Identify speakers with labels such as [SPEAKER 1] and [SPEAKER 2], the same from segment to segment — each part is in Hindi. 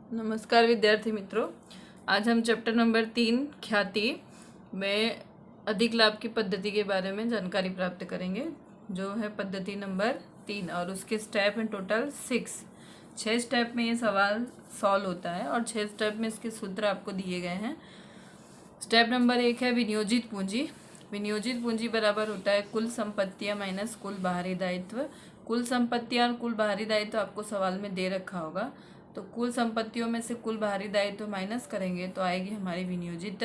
[SPEAKER 1] नमस्कार विद्यार्थी मित्रों, आज हम चैप्टर नंबर 3 ख्याति में अधिक लाभ की पद्धति के बारे में जानकारी प्राप्त करेंगे, जो है पद्धति नंबर 3 और उसके स्टेप हैं टोटल 6 स्टेप में ये सवाल सॉल्व होता है और 6 स्टेप में इसके सूत्र आपको दिए गए हैं। स्टेप नंबर 1 है विनियोजित पूंजी। विनियोजित पूंजी बराबर होता है कुल संपत्तियां माइनस कुल बाहरी दायित्व। कुल संपत्तियां और कुल बाहरी दायित्व आपको सवाल में दे रखा होगा, तो कुल संपत्तियों में से कुल बाहरी दायित्व माइनस करेंगे तो आएगी हमारी विनियोजित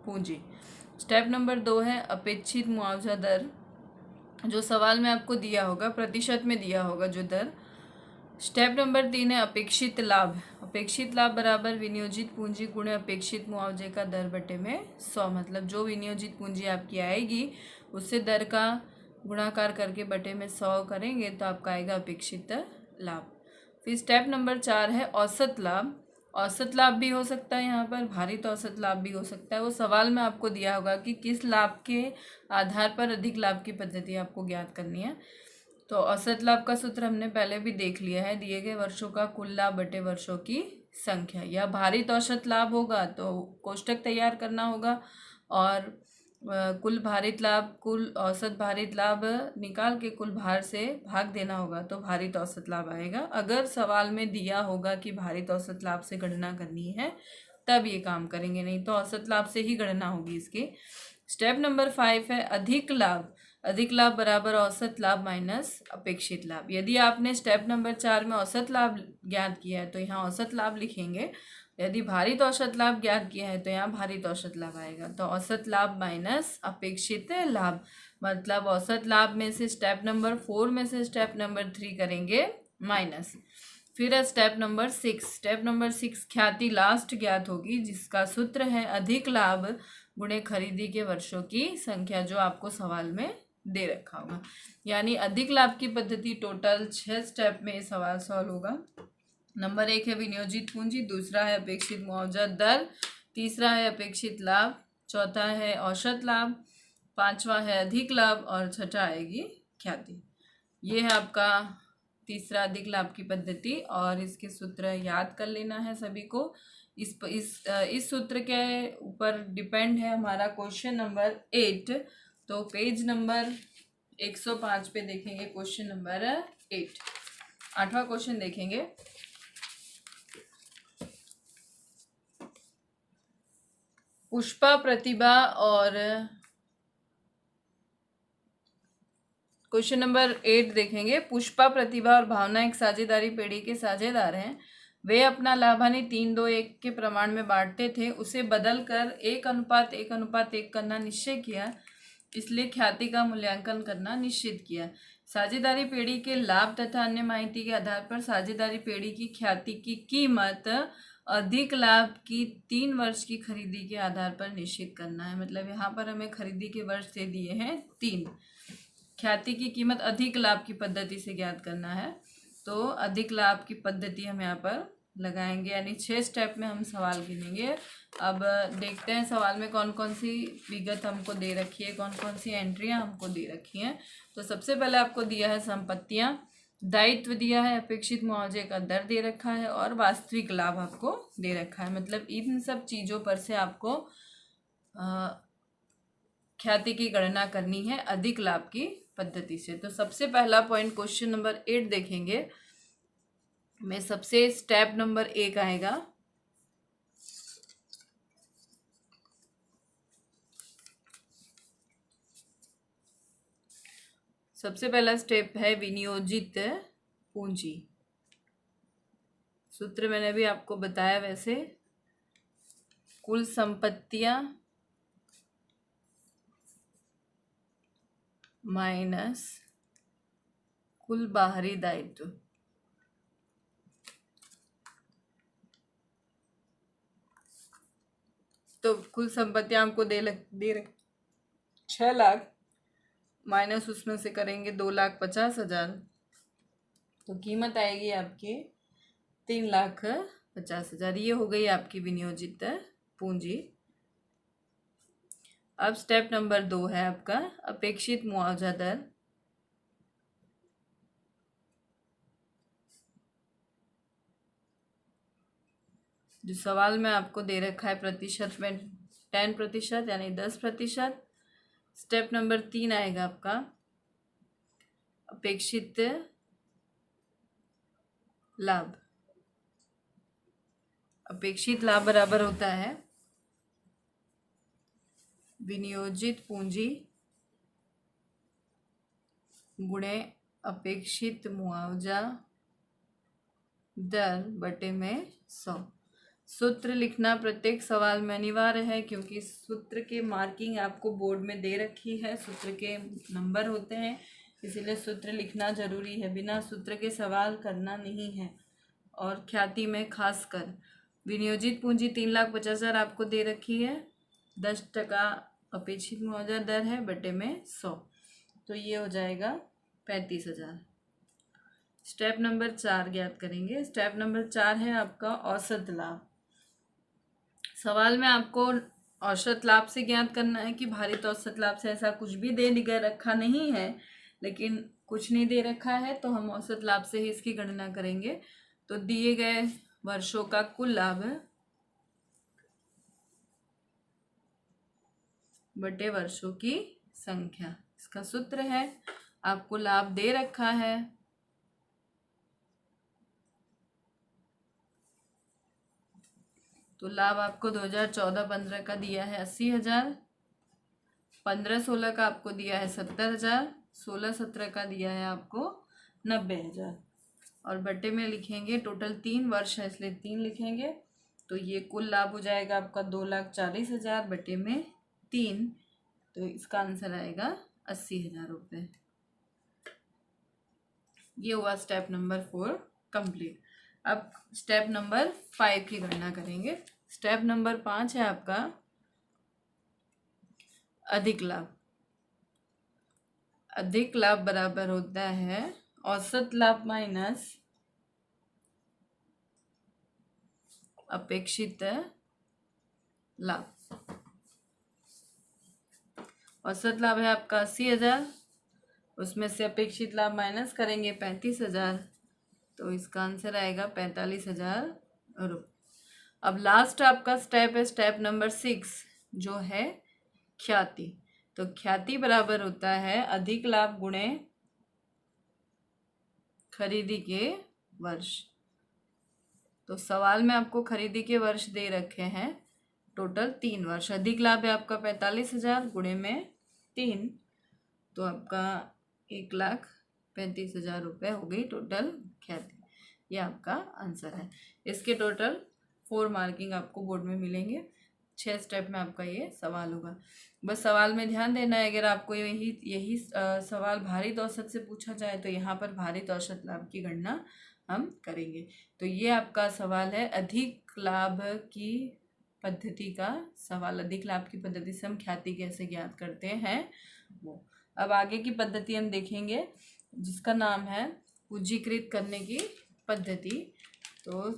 [SPEAKER 1] पूंजी। स्टेप नंबर 2 है अपेक्षित मुआवजा दर। जो सवाल में आपको दिया होगा, प्रतिशत में दिया होगा जो दर। स्टेप नंबर 3 है अपेक्षित लाभ। अपेक्षित लाभ बराबर विनियोजित पूंजी गुणे अपेक्षित मुआवजे का दर बटे में 100। मतलब जो विनियोजित पूंजी आपकी आएगी उससे दर का गुणाकार करके बटे में 100 करेंगे तो आपका आएगा अपेक्षित लाभ। फिर स्टेप नंबर 4 है औसत लाभ। औसत लाभ भी हो सकता है, यहाँ पर भारित औसत लाभ भी हो सकता है। वो सवाल में आपको दिया होगा कि किस लाभ के आधार पर अधिक लाभ की पद्धति आपको ज्ञात करनी है। तो औसत लाभ का सूत्र हमने पहले भी देख लिया है, दिए गए वर्षों का कुल लाभ बटे वर्षों की संख्या। या भारित औसत लाभ होगा तो कोष्टक तैयार करना होगा और कुल भारित लाभ, कुल औसत भारित लाभ निकाल के कुल भार से भाग देना होगा तो भारित औसत लाभ आएगा। अगर सवाल में दिया होगा कि भारित औसत लाभ से गणना करनी है तब ये काम करेंगे, नहीं तो औसत लाभ से ही गणना होगी इसकी। स्टेप नंबर 5 है अधिक लाभ। अधिक लाभ बराबर औसत लाभ माइनस अपेक्षित लाभ। यदि आपने स्टेप नंबर 4 में औसत लाभ ज्ञात किया है तो यहाँ औसत लाभ लिखेंगे। यदि भारित औसत लाभ ज्ञात किया है तो यहाँ भारित औसत लाभ आएगा। तो औसत लाभ माइनस अपेक्षित लाभ, मतलब औसत लाभ में से स्टेप नंबर 4 में से स्टेप नंबर 3 करेंगे माइनस। फिर है स्टेप नंबर 6। स्टेप नंबर 6 ख्याति लास्ट ज्ञात होगी, जिसका सूत्र है अधिक लाभ गुणे खरीदी के वर्षों की संख्या, जो आपको सवाल में दे रखा होगा। यानी अधिक लाभ की पद्धति टोटल 6 स्टेप में सवाल सॉल्व होगा। नंबर 1 है विनियोजित पूंजी, दूसरा है अपेक्षित मुआवजा दर, तीसरा है अपेक्षित लाभ, चौथा है औसत लाभ, पांचवा है अधिक लाभ और छठा आएगी ख्याति। ये है आपका तीसरा अधिक लाभ की पद्धति और इसके सूत्र याद कर लेना है सभी को। इस सूत्र के ऊपर डिपेंड है हमारा क्वेश्चन नंबर 8। तो पेज नंबर 105 पे देखेंगे क्वेश्चन नंबर 8। 8वां क्वेश्चन देखेंगे। पुष्पा, प्रतिभा और क्वेश्चन नंबर 8 देखेंगे। पुष्पा, प्रतिभा और भावना एक साझेदारी पेढ़ी के साझेदार हैं। वे अपना लाभानी 3-2-1 के प्रमाण में बांटते थे, उसे बदलकर 1:1:1 करना निश्चय किया, इसलिए ख्याति का मूल्यांकन करना निश्चित किया। साझेदारी पेढ़ी के लाभ तथा अन्य माहिती के आधार पर साझेदारी पेढ़ी की ख्याति की कीमत अधिक लाभ की 3 वर्ष की खरीदी के आधार पर निश्चित करना है। मतलब यहाँ पर हमें खरीदी के वर्ष दे दिए हैं 3, ख्याति की कीमत अधिक लाभ की पद्धति से ज्ञात करना है। तो अधिक लाभ की पद्धति हम यहाँ पर लगाएंगे, यानी 6 स्टेप में हम सवाल गिनेंगे। अब देखते हैं सवाल में कौन कौन सी विगत हमको दे रखी है, कौन कौन सी एंट्रियाँ हमको दे रखी हैं। तो सबसे पहले आपको दिया है संपत्तियाँ, दायित्व दिया है, अपेक्षित मुआवजे का दर दे रखा है और वास्तविक लाभ आपको दे रखा है। मतलब इन सब चीज़ों पर से आपको ख्याति की गणना करनी है अधिक लाभ की पद्धति से। तो सबसे पहला पॉइंट क्वेश्चन नंबर 8 देखेंगे में सबसे स्टेप नंबर 1 आएगा। सबसे पहला स्टेप है विनियोजित पूंजी। सूत्र मैंने अभी आपको बताया, वैसे कुल संपत्तियां माइनस कुल बाहरी दायित्व। तो कुल संपत्तियां हमको दे रहे 6 लाख, माइनस उसमें से करेंगे 2,50,000, तो कीमत आएगी आपकी 3,50,000। ये हो गई आपकी विनियोजित पूंजी। अब स्टेप नंबर 2 है आपका अपेक्षित मुआवजा दर। जो सवाल में आपको दे रखा है प्रतिशत में 10% यानी 10%। स्टेप नंबर 3 आएगा आपका अपेक्षित लाभ। अपेक्षित लाभ बराबर होता है विनियोजित पूंजी गुणे अपेक्षित मुआवजा दर बटे में 100। सूत्र लिखना प्रत्येक सवाल में अनिवार्य है, क्योंकि सूत्र के मार्किंग आपको बोर्ड में दे रखी है, सूत्र के नंबर होते हैं, इसीलिए सूत्र लिखना जरूरी है। बिना सूत्र के सवाल करना नहीं है। और ख्याति में खासकर विनियोजित पूंजी 3,50,000 आपको दे रखी है, 10% अपेक्षित मुआवजा दर है बटे में 100, तो ये हो जाएगा 35,000। स्टेप नंबर 4 ज्ञात करेंगे। स्टेप नंबर 4 है आपका औसत लाभ। सवाल में आपको औसत लाभ से ज्ञात करना है कि भारित औसत लाभ से ऐसा कुछ भी दे रखा नहीं है, लेकिन कुछ नहीं दे रखा है तो हम औसत लाभ से ही इसकी गणना करेंगे। तो दिए गए वर्षों का कुल लाभ बटे वर्षों की संख्या, इसका सूत्र है। आपको लाभ दे रखा है, तो लाभ आपको 2014-15 का दिया है 80,000, 15-16 का आपको दिया है 70,000, 16-17 का दिया है आपको 90,000, और बटे में लिखेंगे टोटल 3 वर्ष है इसलिए 3 लिखेंगे। तो ये कुल लाभ हो जाएगा आपका 2,40,000 बटे में 3, तो इसका आंसर आएगा 80,000 रुपये। ये हुआ स्टेप नंबर 4 कंप्लीट। अब स्टेप नंबर 5 की गणना करेंगे। स्टेप नंबर 5 है आपका अधिक लाभ। अधिक लाभ बराबर होता है औसत लाभ माइनस अपेक्षित लाभ। औसत लाभ है आपका 80,000, उसमें से अपेक्षित लाभ माइनस करेंगे 35,000, तो इसका आंसर आएगा 45,000 रुपये। अब लास्ट आपका स्टेप है स्टेप नंबर 6 जो है ख्याति। तो ख्याति बराबर होता है अधिक लाभ गुणे खरीदी के वर्ष। तो सवाल में आपको खरीदी के वर्ष दे रखे हैं टोटल 3 वर्ष। अधिक लाभ है आपका 45,000 गुणे में 3, तो आपका 1,35,000 रुपये हो गई टोटल ख्याति। ये आपका आंसर है। इसके टोटल 4 मार्किंग आपको बोर्ड में मिलेंगे। 6 स्टेप में आपका ये सवाल होगा। बस सवाल में ध्यान देना है, अगर आपको यही सवाल भारित औसत से पूछा जाए तो यहाँ पर भारित औसत लाभ की गणना हम करेंगे। तो ये आपका सवाल है अधिक लाभ की पद्धति का सवाल। अधिक लाभ की पद्धति से हम ख्याति कैसे ज्ञात करते हैं वो। अब आगे की पद्धति हम देखेंगे जिसका नाम है पूंजीकृत करने की पद्धति। तो